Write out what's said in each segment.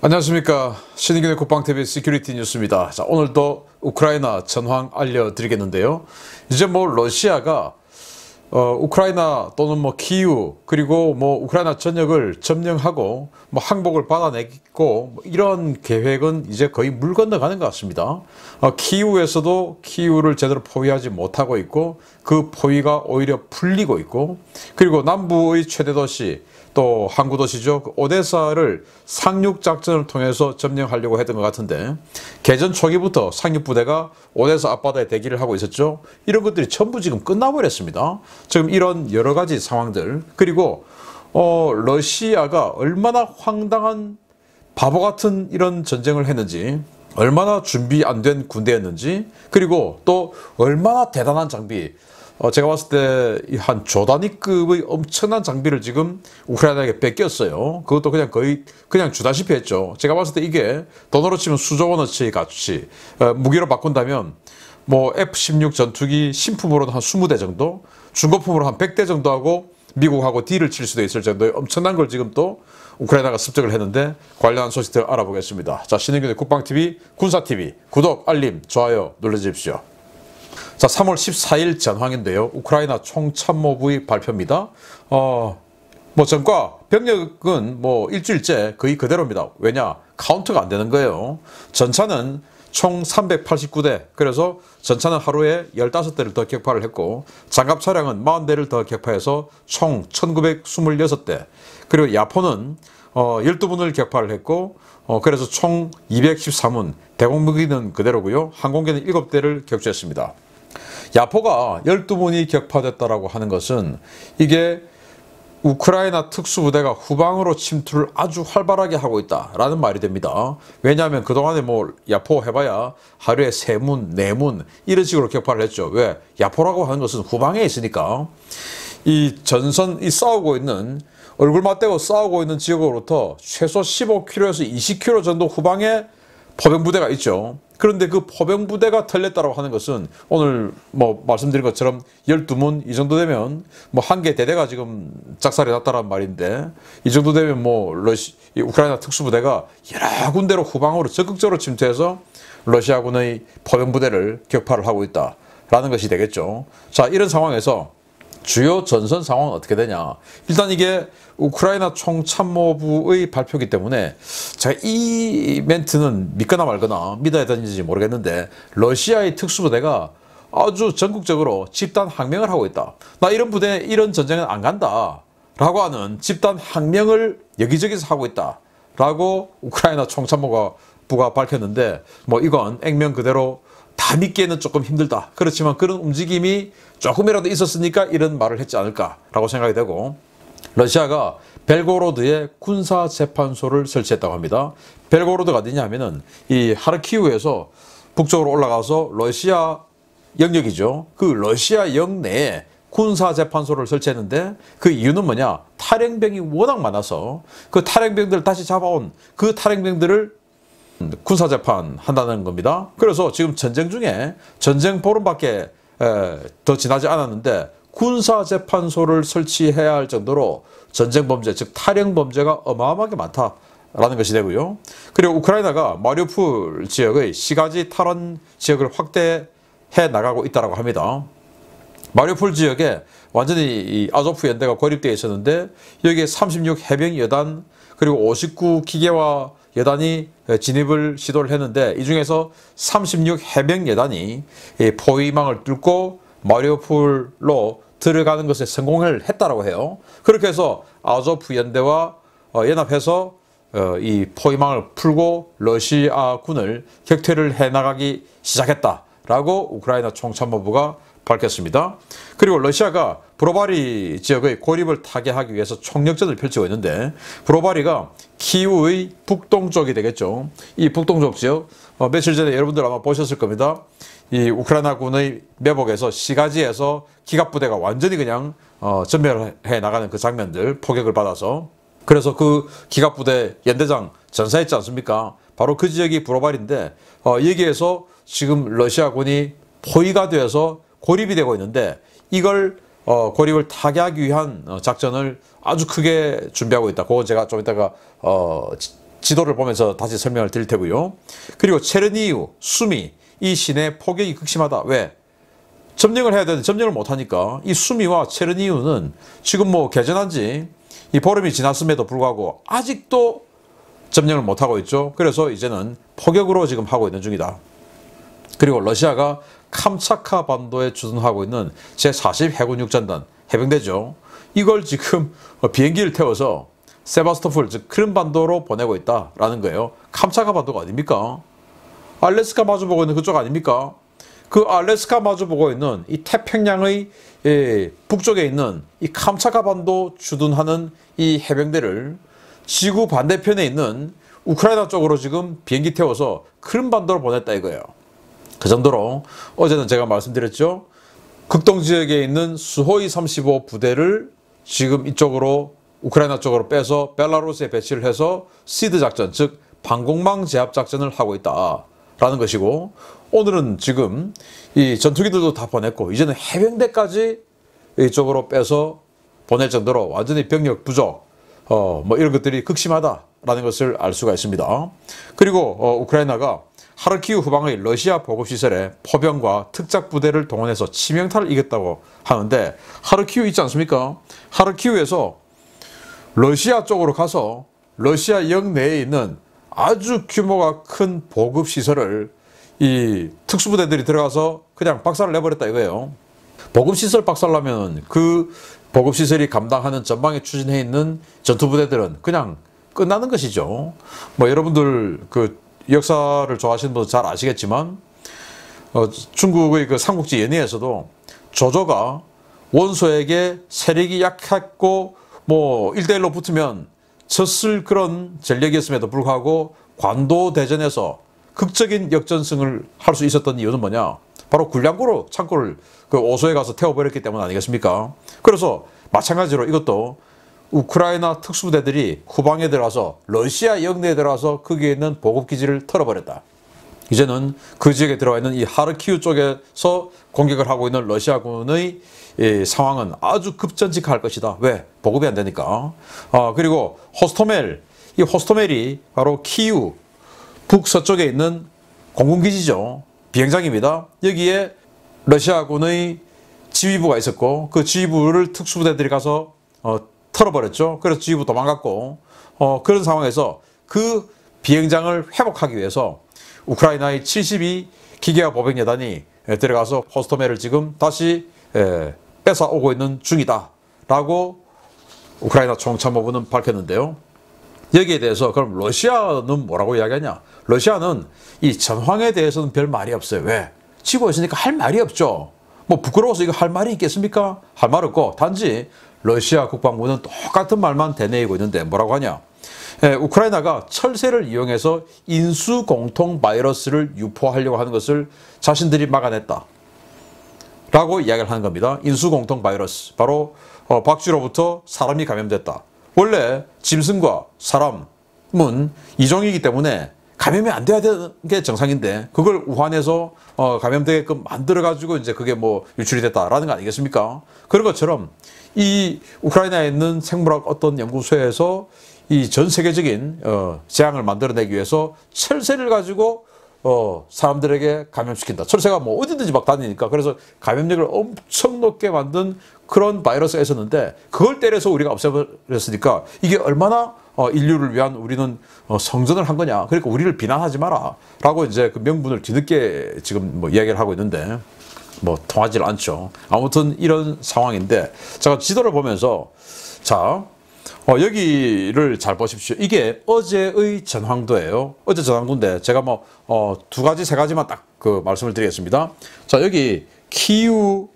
안녕하십니까. 신인균의 국방TV 시큐리티 뉴스입니다. 자, 오늘도 우크라이나 전황 알려드리겠는데요. 이제 러시아가 우크라이나 또는 키이우 그리고 우크라이나 전역을 점령하고 항복을 받아내고 이런 계획은 이제 거의 물 건너가는 것 같습니다. 키이우에서도 키이우를 제대로 포위하지 못하고 있고 그 포위가 오히려 풀리고 있고, 그리고 남부의 최대 도시 또 항구 도시죠, 오데사를 상륙 작전을 통해서 점령하려고 했던 것 같은데, 개전 초기부터 상륙 부대가 오데사 앞바다에 대기를 하고 있었죠. 이런 것들이 전부 지금 끝나버렸습니다. 지금 이런 여러 가지 상황들, 그리고 러시아가 얼마나 황당한 바보 같은 이런 전쟁을 했는지, 얼마나 준비 안 된 군대였는지, 그리고 또 얼마나 대단한 장비, 제가 봤을 때 한 조 단위급의 엄청난 장비를 지금 우크라이나에게 뺏겼어요. 그것도 그냥 주다시피 했죠. 제가 봤을 때 이게 돈으로 치면 수조 원어치 가치, 무기로 바꾼다면 F-16 전투기 신품으로는 한 20대 정도, 중고품으로 한 100대 정도 하고 미국하고 딜을 칠 수도 있을 정도의 엄청난 걸 지금 또 우크라이나가 습득을 했는데, 관련한 소식들 알아보겠습니다. 자, 신인균의 국방TV, 군사TV 구독, 알림, 좋아요 눌러주십시오. 자, 3월 14일 전황인데요. 우크라이나 총참모부의 발표입니다. 전과 병력은 일주일째 거의 그대로입니다. 왜냐? 카운트가 안 되는 거예요. 전차는 총 389대, 그래서 전차는 하루에 15대를 더 격파를 했고, 장갑 차량은 40대를 더 격파해서 총 1926대, 그리고 야포는 12분을 격파를 했고, 그래서 총 213문, 대공무기는 그대로고요. 항공기는 7대를 격추했습니다. 야포가 12문이 격파됐다라고 하는 것은, 이게 우크라이나 특수부대가 후방으로 침투를 아주 활발하게 하고 있다라는 말이 됩니다. 왜냐하면 그동안에 야포 해봐야 하루에 3문, 4문 이런 식으로 격파를 했죠. 왜? 야포라고 하는 것은 후방에 있으니까. 이 전선, 싸우고 있는, 얼굴 맞대고 싸우고 있는 지역으로부터 최소 15km에서 20km 정도 후방에 포병부대가 있죠. 그런데 그 포병부대가 털렸다고 하는 것은, 오늘 말씀드린 것처럼 12문 이 정도 되면 한 개 대대가 지금 작살이 났다는 말인데, 이 정도 되면 우크라이나 특수부대가 여러 군데로 후방으로 적극적으로 침투해서 러시아군의 포병부대를 격파를 하고 있다라는 것이 되겠죠. 자, 이런 상황에서 주요 전선 상황은 어떻게 되냐? 일단 이게 우크라이나 총참모부의 발표이기 때문에 제가 이 멘트는 믿거나 말거나 믿어야 되는지 모르겠는데, 러시아의 특수부대가 아주 전국적으로 집단 항명을 하고 있다. 나 이런 부대, 이런 전쟁은 안 간다 라고 하는 집단 항명을 여기저기서 하고 있다 라고 우크라이나 총참모부가 밝혔는데, 이건 액면 그대로 다 믿기에는 조금 힘들다. 그렇지만 그런 움직임이 조금이라도 있었으니까 이런 말을 했지 않을까라고 생각이 되고, 러시아가 벨고로드에 군사재판소를 설치했다고 합니다. 벨고로드가 어디냐 하면은 이 하르키우에서 북쪽으로 올라가서 러시아 영역이죠. 그 러시아 영내에 군사재판소를 설치했는데, 그 이유는 뭐냐? 탈영병이 워낙 많아서 그 탈영병들을 다시 잡아온 그 탈영병들을 군사재판 한다는 겁니다. 그래서 지금 전쟁 중에, 전쟁 보름밖에 더 지나지 않았는데 군사재판소를 설치해야 할 정도로 전쟁범죄, 즉 탈영범죄가 어마어마하게 많다라는 것이 되고요. 그리고 우크라이나가 마리우폴 지역의 시가지 탈원 지역을 확대해 나가고 있다고 합니다. 마리우폴 지역에 완전히 이 아조프 연대가 고립되어 있었는데, 여기에 36 해병 여단 그리고 59 기계화 여단이 진입을 시도를 했는데, 이 중에서 36 해병 여단이 포위망을 뚫고 마리우폴로 들어가는 것에 성공을 했다고 해요. 그렇게 해서 아조프 연대와 연합해서 이 포위망을 풀고 러시아군을 격퇴를 해나가기 시작했다라고 우크라이나 총참모부가 밝혔습니다. 그리고 러시아가 브로바리 지역의 고립을 타개하기 위해서 총력전을 펼치고 있는데, 브로바리가 키우의 북동쪽이 되겠죠. 이 북동쪽 지역, 며칠 전에 여러분들 아마 보셨을 겁니다. 이 우크라이나군의 매복에서 시가지에서 기갑부대가 완전히 그냥 전멸해 나가는 그 장면들, 포격을 받아서. 그래서 그 기갑부대 연대장 전사했지 않습니까? 바로 그 지역이 브로바리인데, 여기에서 지금 러시아군이 포위가 되어서 고립이 되고 있는데, 이걸 고립을 타개하기 위한 작전을 아주 크게 준비하고 있다. 그건 제가 좀 이따가 지도를 보면서 다시 설명을 드릴 테고요. 그리고 체르니우, 수미 이 시내 폭격이 극심하다. 왜? 점령을 해야 되는데 점령을 못하니까 이 수미와 체르니우는 지금 뭐 개전한 지 이 보름이 지났음에도 불구하고 아직도 점령을 못하고 있죠. 그래서 이제는 포격으로 지금 하고 있는 중이다. 그리고 러시아가 캄차카 반도에 주둔하고 있는 제40 해군 육전단 해병대죠. 이걸 지금 비행기를 태워서 세바스토폴 즉 크림반도로 보내고 있다라는 거예요. 캄차카 반도가 어딥니까? 알래스카 마주보고 있는 그쪽 아닙니까? 그 알래스카 마주보고 있는 이 태평양의 북쪽에 있는 이 캄차카 반도 주둔하는 이 해병대를 지구 반대편에 있는 우크라이나 쪽으로 지금 비행기 태워서 크림반도로 보냈다 이거예요. 그 정도로 어제는 제가 말씀드렸죠. 극동 지역에 있는 수호이 35 부대를 지금 이쪽으로 우크라이나 쪽으로 빼서 벨라루스에 배치를 해서 시드 작전, 즉 방공망 제압 작전을 하고 있다라는 것이고, 오늘은 지금 이 전투기들도 다 보냈고 이제는 해병대까지 이쪽으로 빼서 보낼 정도로 완전히 병력 부족, 뭐 이런 것들이 극심하다라는 것을 알 수가 있습니다. 그리고 우크라이나가 하르키우 후방의 러시아 보급시설에 포병과 특작 부대를 동원해서 치명타를 이겼다고 하는데, 하르키우 있지 않습니까? 하르키우에서 러시아 쪽으로 가서 러시아 영내에 있는 아주 규모가 큰 보급시설을 이 특수부대들이 들어가서 그냥 박살을 내버렸다 이거예요. 보급시설 박살나면 그 보급시설이 감당하는 전방에 추진해 있는 전투부대들은 그냥 끝나는 것이죠. 뭐 여러분들 그 역사를 좋아하시는 분들 잘 아시겠지만 중국의 그 삼국지 연의에서도 조조가 원소에게 세력이 약했고 뭐 1대1로 붙으면 졌을 그런 전력이었음에도 불구하고 관도대전에서 극적인 역전승을 할 수 있었던 이유는 뭐냐? 바로 굴량고로 창고를 그 오소에 가서 태워버렸기 때문 아니겠습니까? 그래서 마찬가지로 이것도 우크라이나 특수부대들이 후방에 들어가서 러시아 영내에 들어가서 거기에 있는 보급기지를 털어버렸다. 이제는 그 지역에 들어가 있는 이 하르키우 쪽에서 공격을 하고 있는 러시아군의 상황은 아주 급전직할 것이다. 왜? 보급이 안 되니까. 그리고 호스토멜, 이 호스토멜이 바로 키우 북서쪽에 있는 공군기지죠. 비행장입니다. 여기에 러시아군의 지휘부가 있었고 그 지휘부를 특수부대들이 가서 털어버렸죠. 그래서 지휘부 도망갔고 그런 상황에서 그 비행장을 회복하기 위해서 우크라이나의 72 기계화 보병여단이 들어가서 호스토멜을 지금 다시 뺏어오고 있는 중이다 라고 우크라이나 총참모부는 밝혔는데요. 여기에 대해서 그럼 러시아는 뭐라고 이야기하냐? 러시아는 이 전황에 대해서는 별 말이 없어요. 왜? 지고 있으니까 할 말이 없죠. 뭐 부끄러워서 이거 할 말이 있겠습니까? 할 말 없고 단지 러시아 국방부는 똑같은 말만 되뇌이고 있는데 뭐라고 하냐? 우크라이나가 철새를 이용해서 인수공통 바이러스를 유포하려고 하는 것을 자신들이 막아냈다 라고 이야기를 하는 겁니다. 인수공통 바이러스, 바로 박쥐로부터 사람이 감염됐다. 원래 짐승과 사람은 이종이기 때문에 감염이 안 돼야 되는 게 정상인데 그걸 우한에서 감염되게끔 만들어가지고 이제 그게 뭐 유출이 됐다라는 거 아니겠습니까? 그런 것처럼 이 우크라이나에 있는 생물학 어떤 연구소에서 이 전 세계적인 재앙을 만들어내기 위해서 철새를 가지고 사람들에게 감염시킨다. 철새가 뭐 어디든지 막 다니니까 그래서 감염력을 엄청 높게 만든 그런 바이러스가 있었는데 그걸 때려서 우리가 없애버렸으니까 이게 얼마나 인류를 위한 우리는 성전을 한 거냐. 그러니까 우리를 비난하지 마라 라고 이제 그 명분을 뒤늦게 지금 뭐 이야기를 하고 있는데 뭐 통하지 않죠. 아무튼 이런 상황인데 제가 지도를 보면서 자 여기를 잘 보십시오. 이게 어제의 전황도예요. 어제 전황도인데 제가 뭐 두 가지 세 가지만 딱 그 말씀을 드리겠습니다. 자 여기 키우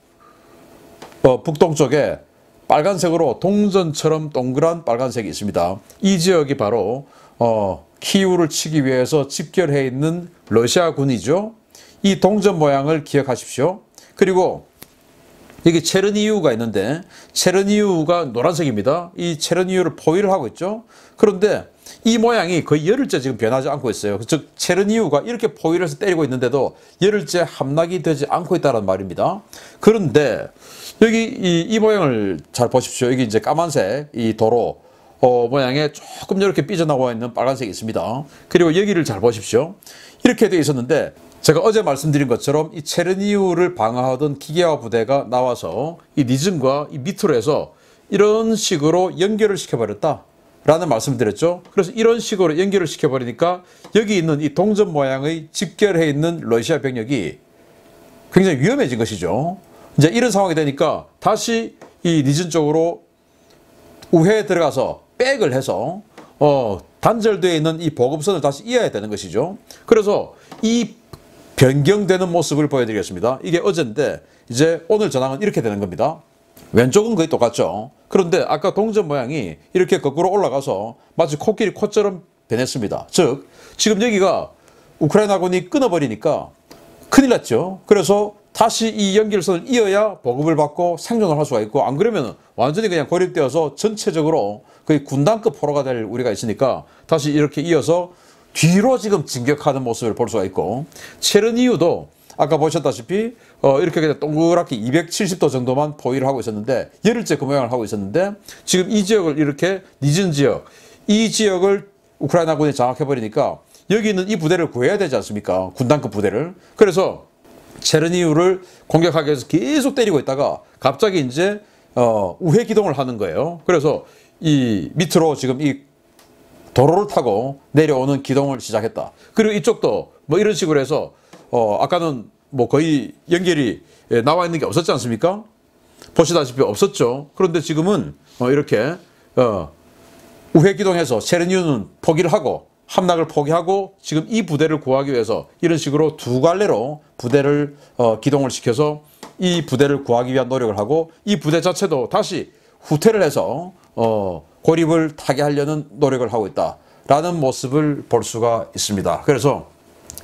북동쪽에 빨간색으로 동전처럼 동그란 빨간색이 있습니다. 이 지역이 바로 키우를 치기 위해서 집결해 있는 러시아군이죠. 이 동전 모양을 기억하십시오. 그리고 여기 체르니우가 있는데 체르니우가 노란색입니다. 이 체르니우를 포위를 하고 있죠. 그런데 이 모양이 거의 열흘째 지금 변하지 않고 있어요. 즉 체르니우가 이렇게 포위를 해서 때리고 있는데도 열흘째 함락이 되지 않고 있다는 말입니다. 그런데 여기 이 모양을 잘 보십시오. 여기 이제 까만색 이 도로 모양의 조금 이렇게 삐져나와 있는 빨간색이 있습니다. 그리고 여기를 잘 보십시오. 이렇게 되어 있었는데 제가 어제 말씀드린 것처럼 이 체르니우를 방어하던 기계화 부대가 나와서 이 니즌과 이 밑으로 해서 이런 식으로 연결을 시켜버렸다 라는 말씀을 드렸죠. 그래서 이런 식으로 연결을 시켜버리니까 여기 있는 이 동전 모양의 집결해 있는 러시아 병력이 굉장히 위험해진 것이죠. 이제 이런 상황이 되니까 다시 이 니즌 쪽으로 우회에 들어가서 백을 해서 단절되어 있는 이 보급선을 다시 이어야 되는 것이죠. 그래서 이 변경되는 모습을 보여드리겠습니다. 이게 어제인데 이제 오늘 전황은 이렇게 되는 겁니다. 왼쪽은 거의 똑같죠. 그런데 아까 동전 모양이 이렇게 거꾸로 올라가서 마치 코끼리 코처럼 변했습니다. 즉 지금 여기가 우크라이나군이 끊어버리니까 큰일 났죠. 그래서 다시 이 연결선을 이어야 보급을 받고 생존을 할 수가 있고, 안 그러면 완전히 그냥 고립되어서 전체적으로 거의 군단급 포로가 될 우리가 있으니까 다시 이렇게 이어서 뒤로 지금 진격하는 모습을 볼 수가 있고, 체르니우도 아까 보셨다시피 이렇게 그냥 동그랗게 270도 정도만 포위를 하고 있었는데, 열흘째 그 모양을 하고 있었는데, 지금 이 지역을 이렇게 니즌 지역, 이 지역을 우크라이나군이 장악해버리니까 여기 있는 이 부대를 구해야 되지 않습니까? 군단급 부대를. 그래서 체르니우를 공격하기 위해서 계속 때리고 있다가 갑자기 이제 우회 기동을 하는 거예요. 그래서 이 밑으로 지금 이 도로를 타고 내려오는 기동을 시작했다. 그리고 이쪽도 뭐 이런 식으로 해서 아까는 뭐 거의 연결이 나와 있는 게 없었지 않습니까? 보시다시피 없었죠. 그런데 지금은 이렇게 우회 기동해서 체르니우는 포기를 하고 함락을 포기하고 지금 이 부대를 구하기 위해서 이런 식으로 두 갈래로 부대를 기동을 시켜서 이 부대를 구하기 위한 노력을 하고, 이 부대 자체도 다시 후퇴를 해서 고립을 타게 하려는 노력을 하고 있다라는 모습을 볼 수가 있습니다. 그래서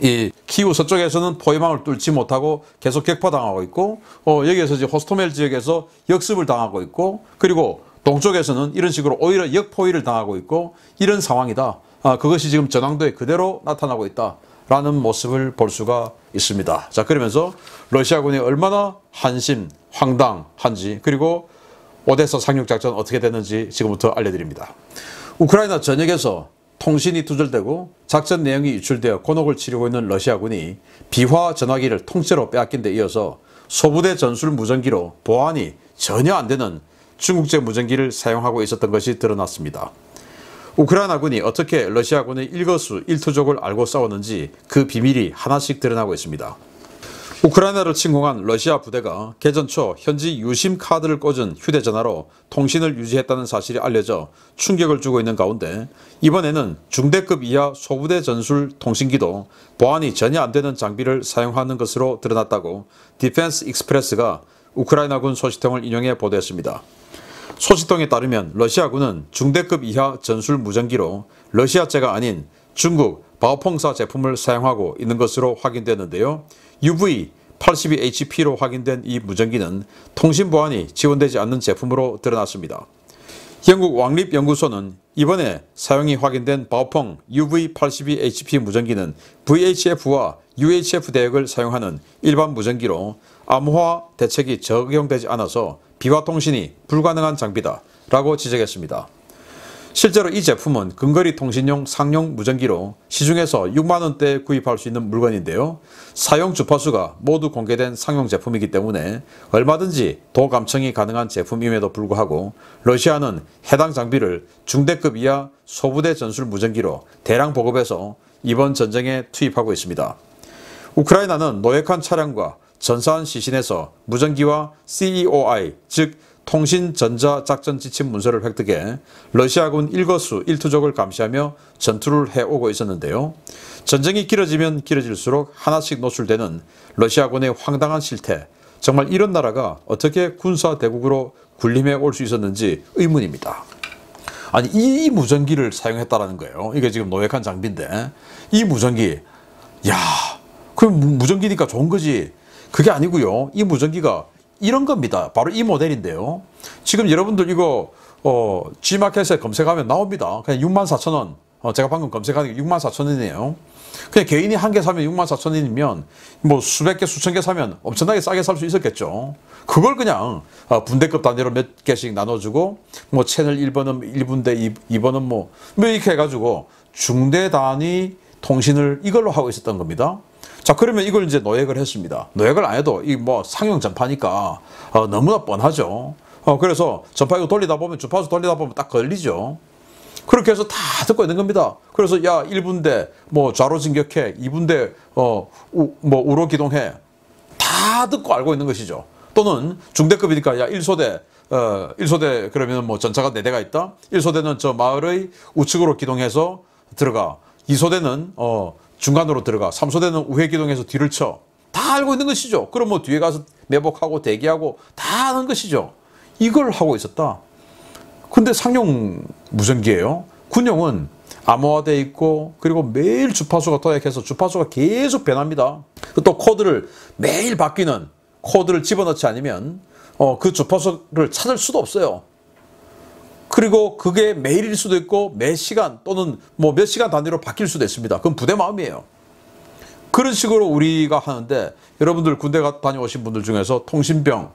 이 키우 서쪽에서는 포위망을 뚫지 못하고 계속 격파당하고 있고, 여기에서 이제 호스토멜 지역에서 역습을 당하고 있고, 그리고 동쪽에서는 이런 식으로 오히려 역포위를 당하고 있고, 이런 상황이다. 그것이 지금 전황도에 그대로 나타나고 있다라는 모습을 볼 수가 있습니다. 자, 그러면서 러시아군이 얼마나 한심, 황당한지, 그리고 오데사 상륙작전 어떻게 됐는지 지금부터 알려드립니다. 우크라이나 전역에서 통신이 두절되고 작전 내용이 유출되어 곤혹을 치르고 있는 러시아군이 비화 전화기를 통째로 빼앗긴 데 이어서 소부대 전술 무전기로 보안이 전혀 안 되는 중국제 무전기를 사용하고 있었던 것이 드러났습니다. 우크라이나군이 어떻게 러시아군의 일거수 일투족을 알고 싸웠는지 그 비밀이 하나씩 드러나고 있습니다. 우크라이나를 침공한 러시아 부대가 개전 초 현지 유심 카드를 꽂은 휴대전화로 통신을 유지했다는 사실이 알려져 충격을 주고 있는 가운데, 이번에는 중대급 이하 소부대 전술 통신기도 보안이 전혀 안 되는 장비를 사용하는 것으로 드러났다고 디펜스 익스프레스가 우크라이나군 소식통을 인용해 보도했습니다. 소식통에 따르면 러시아군은 중대급 이하 전술 무전기로 러시아제가 아닌 중국 바오펑사 제품을 사용하고 있는 것으로 확인됐는데요. UV-82HP로 확인된 이 무전기는 통신 보안이 지원되지 않는 제품으로 드러났습니다. 영국 왕립연구소는 이번에 사용이 확인된 바오펑 UV-82HP 무전기는 VHF와 UHF 대역을 사용하는 일반 무전기로 암호화 대책이 적용되지 않아서 비화 통신이 불가능한 장비다 라고 지적했습니다. 실제로 이 제품은 근거리 통신용 상용 무전기로 시중에서 6만원대에 구입할 수 있는 물건인데요. 사용 주파수가 모두 공개된 상용 제품이기 때문에 얼마든지 도감청이 가능한 제품임에도 불구하고 러시아는 해당 장비를 중대급 이하 소부대 전술 무전기로 대량 보급해서 이번 전쟁에 투입하고 있습니다. 우크라이나는 노획한 차량과 전사한 시신에서 무전기와 CEOI, 즉 통신전자작전지침 문서를 획득해 러시아군 일거수 일투족을 감시하며 전투를 해오고 있었는데요. 전쟁이 길어지면 길어질수록 하나씩 노출되는 러시아군의 황당한 실태, 정말 이런 나라가 어떻게 군사대국으로 군림해 올 수 있었는지 의문입니다. 아니, 이 무전기를 사용했다라는 거예요. 이게 지금 노획한 장비인데, 이 무전기, 그럼 무전기니까 좋은 거지. 그게 아니고요. 이 무전기가 이런 겁니다. 바로 이 모델인데요. 지금 여러분들 이거 G마켓에 검색하면 나옵니다. 그냥 64,000원 제가 방금 검색하는 게 64,000원이네요. 그냥 개인이 한 개 사면 64,000원이면 뭐 수백 개, 수천 개 사면 엄청나게 싸게 살 수 있었겠죠. 그걸 그냥 분대급 단위로 몇 개씩 나눠주고 뭐 채널 1번은 1분대, 2번은 뭐 이렇게 해가지고 중대 단위 통신을 이걸로 하고 있었던 겁니다. 자, 그러면 이걸 이제 노획을 했습니다. 노획을 안 해도 이 뭐 상용 전파니까 너무나 뻔하죠. 그래서 전파 이거 돌리다 보면 주파수 돌리다 보면 딱 걸리죠. 그렇게 해서 다 듣고 있는 겁니다. 그래서 야 1분대 뭐 좌로 진격해, 2분대 뭐 우로 기동해, 다 듣고 알고 있는 것이죠. 또는 중대급이니까 야 1소대 그러면 뭐 전차가 4대가 있다. 1소대는 저 마을의 우측으로 기동해서 들어가. 2소대는 중간으로 들어가. 3소대는 우회 기동해서 뒤를 쳐. 다 알고 있는 것이죠. 그럼 뭐 뒤에 가서 매복하고 대기하고 다 하는 것이죠. 이걸 하고 있었다. 근데 상용 무전기예요. 군용은 암호화되어 있고 그리고 매일 주파수가 도약해서 주파수가 계속 변합니다. 또 코드를 매일 바뀌는 코드를 집어넣지 않으면 그 주파수를 찾을 수도 없어요. 그리고 그게 매일일 수도 있고 매 시간 또는 뭐 몇 시간 단위로 바뀔 수도 있습니다. 그건 부대 마음이에요. 그런 식으로 우리가 하는데 여러분들 군대 다녀오신 분들 중에서 통신병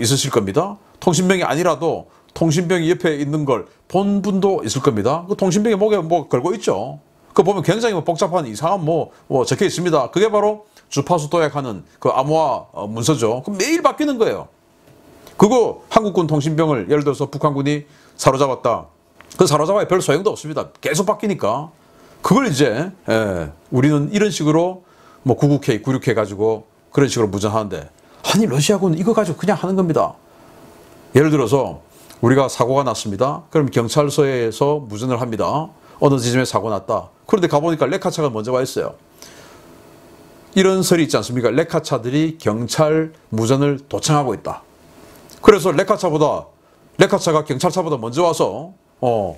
있으실 겁니다. 통신병이 아니라도 통신병이 옆에 있는 걸 본 분도 있을 겁니다. 그 통신병이 목에 뭐 걸고 있죠. 그거 보면 굉장히 복잡한 이상한 뭐 적혀 있습니다. 그게 바로 주파수 도약하는 그 암호화 문서죠. 그 매일 바뀌는 거예요. 그거 한국군 통신병을 예를 들어서 북한군이 사로잡았다. 그 사로잡아야 별 소용도 없습니다. 계속 바뀌니까. 그걸 이제 우리는 이런 식으로 뭐 99K, 96K 가지고 그런 식으로 무전하는데 아니 러시아군은 이거 가지고 그냥 하는 겁니다. 예를 들어서 우리가 사고가 났습니다. 그럼 경찰서에서 무전을 합니다. 어느 지점에 사고 났다. 그런데 가보니까 레카차가 먼저 와 있어요. 이런 설이 있지 않습니까? 레카차들이 경찰 무전을 도청하고 있다. 그래서 레카차가 경찰차보다 먼저 와서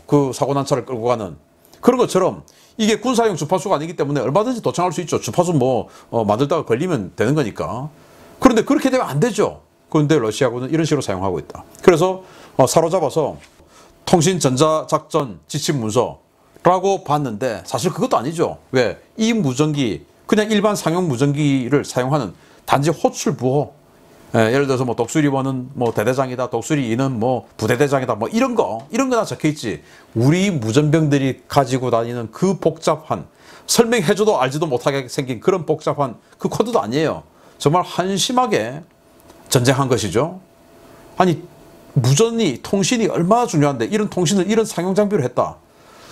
그 사고 난 차를 끌고 가는 그런 것처럼 이게 군사용 주파수가 아니기 때문에 얼마든지 도청할 수 있죠. 주파수 만들다가 걸리면 되는 거니까. 그런데 그렇게 되면 안 되죠. 그런데 러시아군은 이런 식으로 사용하고 있다. 그래서 사로잡아서 통신전자작전 지침문서라고 봤는데 사실 그것도 아니죠. 왜? 이 무전기 그냥 일반 상용 무전기를 사용하는 단지 호출부호 예를 들어서 뭐 독수리 1은 뭐 대대장이다, 독수리 2는 뭐 부대대장이다, 뭐 이런 거나 적혀 있지. 우리 무전병들이 가지고 다니는 그 복잡한 설명해줘도 알지도 못하게 생긴 그런 복잡한 그 코드도 아니에요. 정말 한심하게 전쟁한 것이죠. 아니 무전이 통신이 얼마나 중요한데 이런 통신을 이런 상용 장비로 했다.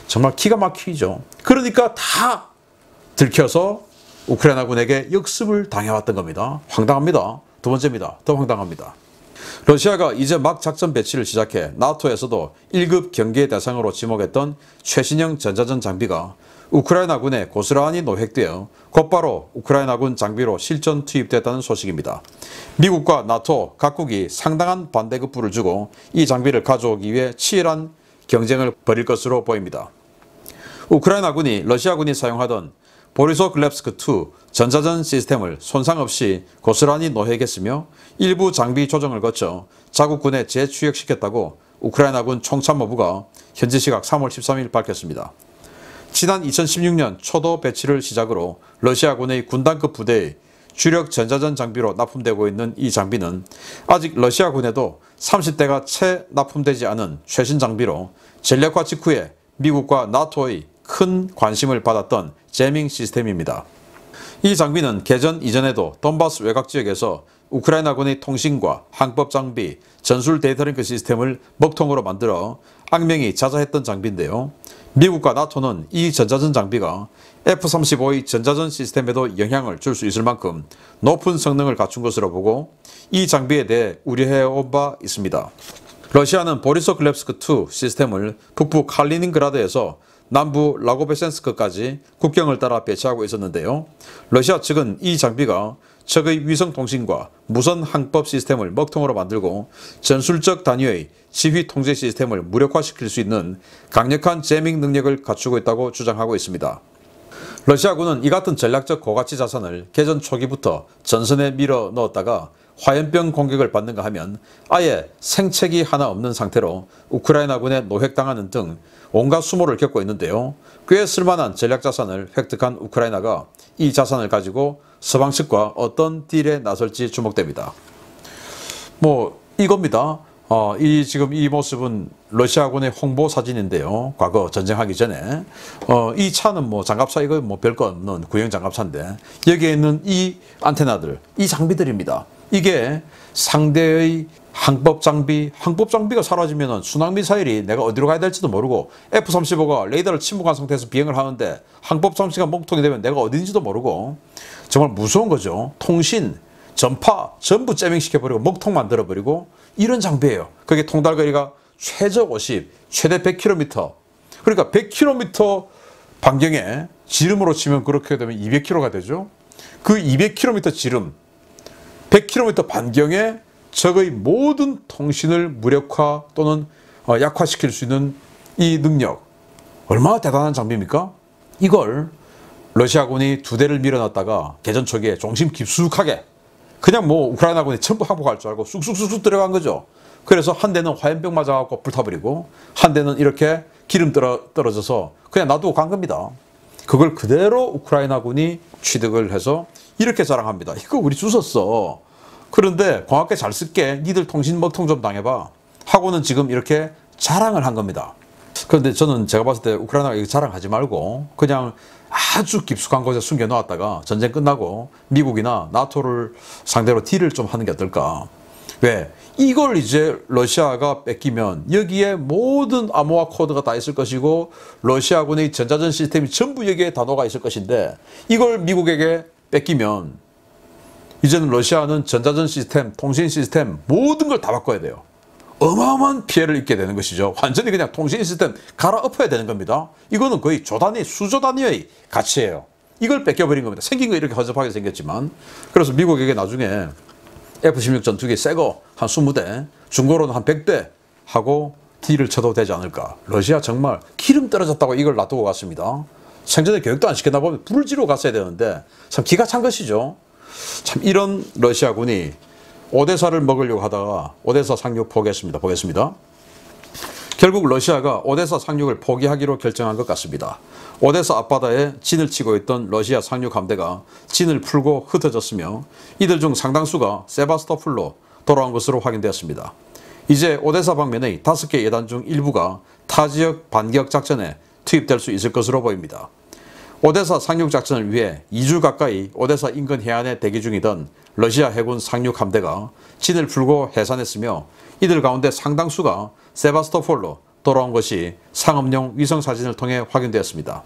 정말 기가 막히죠. 그러니까 다 들켜서 우크라이나군에게 역습을 당해왔던 겁니다. 황당합니다. 두 번째입니다. 더 황당합니다. 러시아가 이제 막 작전 배치를 시작해 나토에서도 1급 경계 대상으로 지목했던 최신형 전자전 장비가 우크라이나군에 고스란히 노획되어 곧바로 우크라이나군 장비로 실전 투입됐다는 소식입니다. 미국과 나토 각국이 상당한 반대급부를 주고 이 장비를 가져오기 위해 치열한 경쟁을 벌일 것으로 보입니다. 우크라이나군이 러시아군이 사용하던 보리소글랩스크-2 전자전 시스템을 손상 없이 고스란히 노획했으며 일부 장비 조정을 거쳐 자국군에 재취역시켰다고 우크라이나군 총참모부가 현지 시각 3월 13일 밝혔습니다. 지난 2016년 초도 배치를 시작으로 러시아군의 군단급 부대의 주력 전자전 장비로 납품되고 있는 이 장비는 아직 러시아군에도 30대가 채 납품되지 않은 최신 장비로 전력화 직후에 미국과 나토의 큰 관심을 받았던 제밍 시스템입니다. 이 장비는 개전 이전에도 돈바스 외곽 지역에서 우크라이나군의 통신과 항법 장비, 전술 데이터링크 시스템을 먹통으로 만들어 악명이 자자했던 장비인데요. 미국과 나토는 이 전자전 장비가 F-35의 전자전 시스템에도 영향을 줄 수 있을 만큼 높은 성능을 갖춘 것으로 보고 이 장비에 대해 우려해온 바 있습니다. 러시아는 보리소글랩스크-2 시스템을 북부 칼리닝그라드에서 남부 라고베센스크까지 국경을 따라 배치하고 있었는데요. 러시아 측은 이 장비가 적의 위성통신과 무선 항법 시스템을 먹통으로 만들고 전술적 단위의 지휘 통제 시스템을 무력화시킬 수 있는 강력한 제밍 능력을 갖추고 있다고 주장하고 있습니다. 러시아군은 이 같은 전략적 고가치 자산을 개전 초기부터 전선에 밀어 넣었다가 화염병 공격을 받는가 하면 아예 생채기 하나 없는 상태로 우크라이나군에 노획당하는 등 온갖 수모를 겪고 있는데요. 꽤 쓸만한 전략 자산을 획득한 우크라이나가 이 자산을 가지고 서방 측과 어떤 딜에 나설지 주목됩니다. 뭐 이겁니다. 지금 이 모습은 러시아군의 홍보 사진인데요. 과거 전쟁하기 전에 이 차는 뭐 장갑차 이거 뭐 별거 없는 구형 장갑차인데 여기에 있는 이 안테나들, 이 장비들입니다. 이게 상대의 항법 장비가 사라지면 순항미사일이 내가 어디로 가야 될지도 모르고 F-35가 레이더를 침묵한 상태에서 비행을 하는데 항법 장치가 먹통이 되면 내가 어딘지도 모르고 정말 무서운 거죠. 통신, 전파 전부 째밍시켜버리고 먹통 만들어버리고 이런 장비예요. 그게 통달거리가 최저 50, 최대 100km. 그러니까 100km 반경에 지름으로 치면 그렇게 되면 200km가 되죠. 그 200km 지름, 100km 반경에 적의 모든 통신을 무력화 또는 약화시킬 수 있는 이 능력. 얼마나 대단한 장비입니까? 이걸 러시아군이 두 대를 밀어놨다가 개전 초기에 중심 깊숙하게 그냥 뭐 우크라이나군이 전부 항복할 줄 알고 쑥쑥쑥쑥 들어간 거죠. 그래서 한 대는 화염병 맞아갖고 불타버리고 한 대는 이렇게 기름 떨어져서 그냥 놔두고 간 겁니다. 그걸 그대로 우크라이나군이 취득을 해서 이렇게 자랑합니다. 이거 우리 주웠어. 그런데 고맙게 잘 쓸게. 니들 통신 먹통 좀 당해봐. 하고는 지금 이렇게 자랑을 한 겁니다. 그런데 저는 제가 봤을 때 우크라이나가 이거 자랑하지 말고 그냥 아주 깊숙한 곳에 숨겨놓았다가 전쟁 끝나고 미국이나 나토를 상대로 딜을 좀 하는 게 어떨까. 왜? 이걸 이제 러시아가 뺏기면 여기에 모든 암호화 코드가 다 있을 것이고 러시아군의 전자전 시스템이 전부 여기에 단어가 있을 것인데 이걸 미국에게 뺏기면 이제는 러시아는 전자전 시스템, 통신 시스템 모든 걸 다 바꿔야 돼요. 어마어마한 피해를 입게 되는 것이죠. 완전히 그냥 통신 시스템 갈아엎어야 되는 겁니다. 이거는 거의 조 단위, 수조 단위의 가치예요. 이걸 뺏겨버린 겁니다. 생긴 거 이렇게 허접하게 생겼지만. 그래서 미국에게 나중에 F-16 전투기 새거 한 20대, 중고로는 한 100대 하고 딜을 쳐도 되지 않을까. 러시아 정말 기름 떨어졌다고 이걸 놔두고 갔습니다. 생전에 교육도 안 시켰나 보면 불을 지르고 갔어야 되는데 참 기가 찬 것이죠. 참 이런 러시아군이 오데사를 먹으려고 하다가 오데사 상륙 포기했습니다. 보겠습니다. 결국 러시아가 오데사 상륙을 포기하기로 결정한 것 같습니다. 오데사 앞바다에 진을 치고 있던 러시아 상륙 함대가 진을 풀고 흩어졌으며 이들 중 상당수가 세바스토폴로 돌아온 것으로 확인되었습니다. 이제 오데사 방면의 5개 예단 중 일부가 타 지역 반격 작전에 투입될 수 있을 것으로 보입니다. 오데사 상륙 작전을 위해 2주 가까이 오데사 인근 해안에 대기 중이던 러시아 해군 상륙 함대가 진을 풀고 해산했으며 이들 가운데 상당수가 세바스토폴로 돌아온 것이 상업용 위성사진을 통해 확인되었습니다.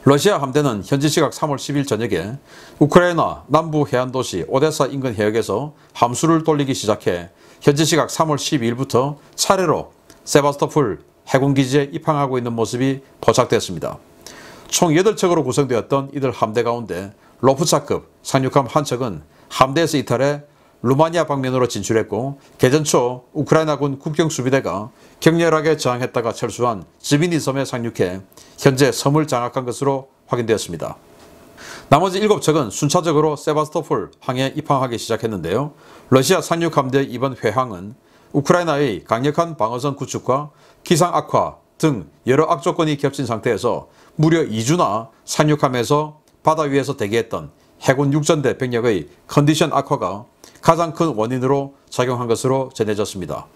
러시아 함대는 현지 시각 3월 10일 저녁에 우크라이나 남부 해안 도시 오데사 인근 해역에서 함수를 돌리기 시작해 현지 시각 3월 12일부터 차례로 세바스토폴 해군기지에 입항하고 있는 모습이 포착되었습니다. 총 8척으로 구성되었던 이들 함대 가운데 로프차급 상륙함 한 척은 함대에서 이탈해 루마니아 방면으로 진출했고 개전 초 우크라이나군 국경수비대가 격렬하게 저항했다가 철수한 지비니 섬에 상륙해 현재 섬을 장악한 것으로 확인되었습니다. 나머지 7척은 순차적으로 세바스토폴 항에 입항하기 시작했는데요. 러시아 상륙 함대의 이번 회항은 우크라이나의 강력한 방어선 구축과 기상 악화 등 여러 악조건이 겹친 상태에서 무려 2주나 상륙함에서 바다 위에서 대기했던 해군 육전대 병력의 컨디션 악화가 가장 큰 원인으로 작용한 것으로 전해졌습니다.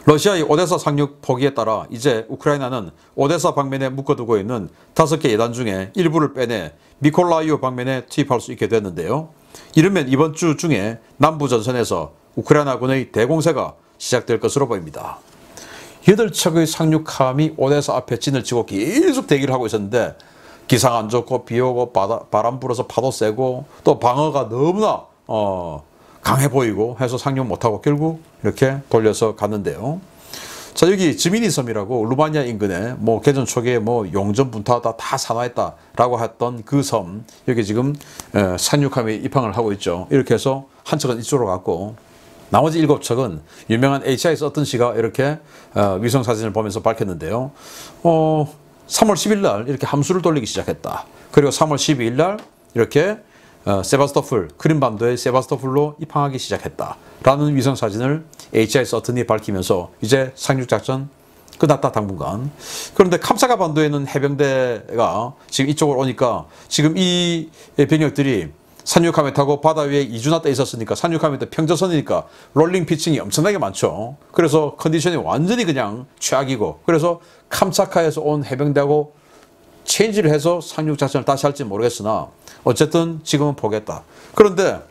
러시아의 오데사 상륙 포기에 따라 이제 우크라이나는 오데사 방면에 묶어두고 있는 5개 예단 중에 일부를 빼내 미콜라이오 방면에 투입할 수 있게 됐는데요. 이르면 이번 주 중에 남부 전선에서 우크라이나군의 대공세가 시작될 것으로 보입니다. 8척의 상륙함이 오데사 앞에 진을 치고 계속 대기를 하고 있었는데 기상 안 좋고 비 오고 바람 불어서 파도 세고 또 방어가 너무나 강해 보이고 해서 상륙 못하고 결국 이렇게 돌려서 갔는데요. 자, 여기 지미니 섬이라고 루마니아 인근에 뭐 개전 초기에 뭐 용전 분타하다 다 산화했다라고 했던 그 섬, 여기 지금 상륙함이 입항을 하고 있죠. 이렇게 해서 한 척은 이쪽으로 갔고 나머지 7척은 유명한 HIS 어떤 씨가 이렇게 위성 사진을 보면서 밝혔는데요. 3월 10일 날 이렇게 함수를 돌리기 시작했다. 그리고 3월 12일 날 이렇게 세바스토폴, 크림반도의 세바스토폴로 입항하기 시작했다라는 위성사진을 HI 서튼이 밝히면서 이제 상륙작전 끝났다 당분간. 그런데 캄차카 반도에는 해병대가 지금 이쪽으로 오니까 지금 이 병력들이 산육함에 타고 바다 위에 2주나 떠 있었으니까 산육함에 평저선이니까 롤링 피칭이 엄청나게 많죠. 그래서 컨디션이 완전히 그냥 최악이고, 그래서 캄차카에서 온 해병대하고 체인지를 해서 상륙작전을 다시 할지 모르겠으나 어쨌든 지금은 포기했다. 그런데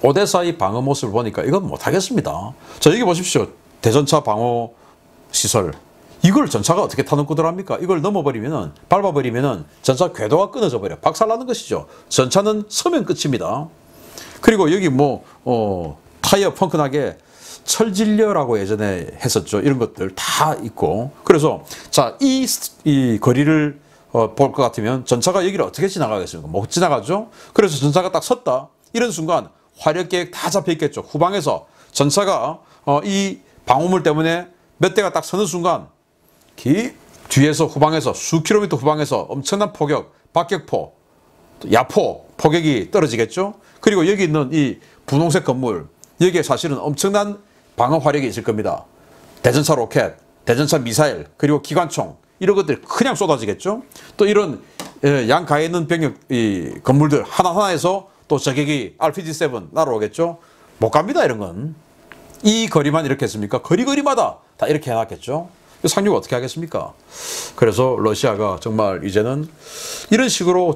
오데사의 방어 모습을 보니까 이건 못하겠습니다. 자, 여기 보십시오. 대전차 방어 시설. 이걸 전차가 어떻게 타는 ቁ들 합니까? 이걸 넘어버리면은, 밟아버리면은 전차 궤도가 끊어져 버려. 박살나는 것이죠. 전차는 서면 끝입니다. 그리고 여기 타이어 펑크나게 철질려라고 예전에 했었죠. 이런 것들 다 있고. 그래서 자, 이 거리를 볼 것 같으면 전차가 여기를 어떻게 지나가겠습니까? 못 지나가죠. 그래서 전차가 딱 섰다. 이런 순간 화력 계획 다 잡혀 있겠죠. 후방에서 전차가 이 방어물 때문에 몇 대가 딱 서는 순간 뒤에서 후방에서 수 킬로미터 후방에서 엄청난 포격, 박격포, 야포, 포격이 떨어지겠죠. 그리고 여기 있는 이 분홍색 건물, 여기에 사실은 엄청난 방어 화력이 있을 겁니다. 대전차 로켓, 대전차 미사일, 그리고 기관총, 이런 것들이 그냥 쏟아지겠죠. 또 이런 양가에 있는 병력 건물들 하나하나에서 또 저격이 RPG-7 날아오겠죠. 못 갑니다. 이런 건. 이 거리만 이렇게 했습니까? 거리마다 다 이렇게 해놨겠죠. 상륙 어떻게 하겠습니까? 그래서 러시아가 정말 이제는 이런 식으로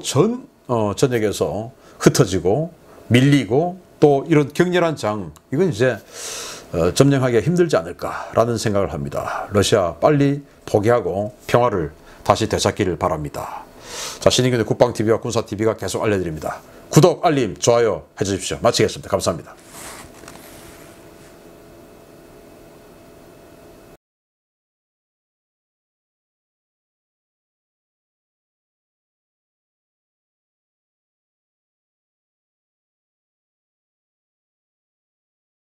전역에서 흩어지고 밀리고 또 이런 격렬한 장, 이건 이제 점령하기가 힘들지 않을까라는 생각을 합니다. 러시아 빨리 포기하고 평화를 다시 되찾기를 바랍니다. 자, 신인균의 국방TV와 군사TV가 계속 알려드립니다. 구독, 알림, 좋아요 해주십시오. 마치겠습니다. 감사합니다.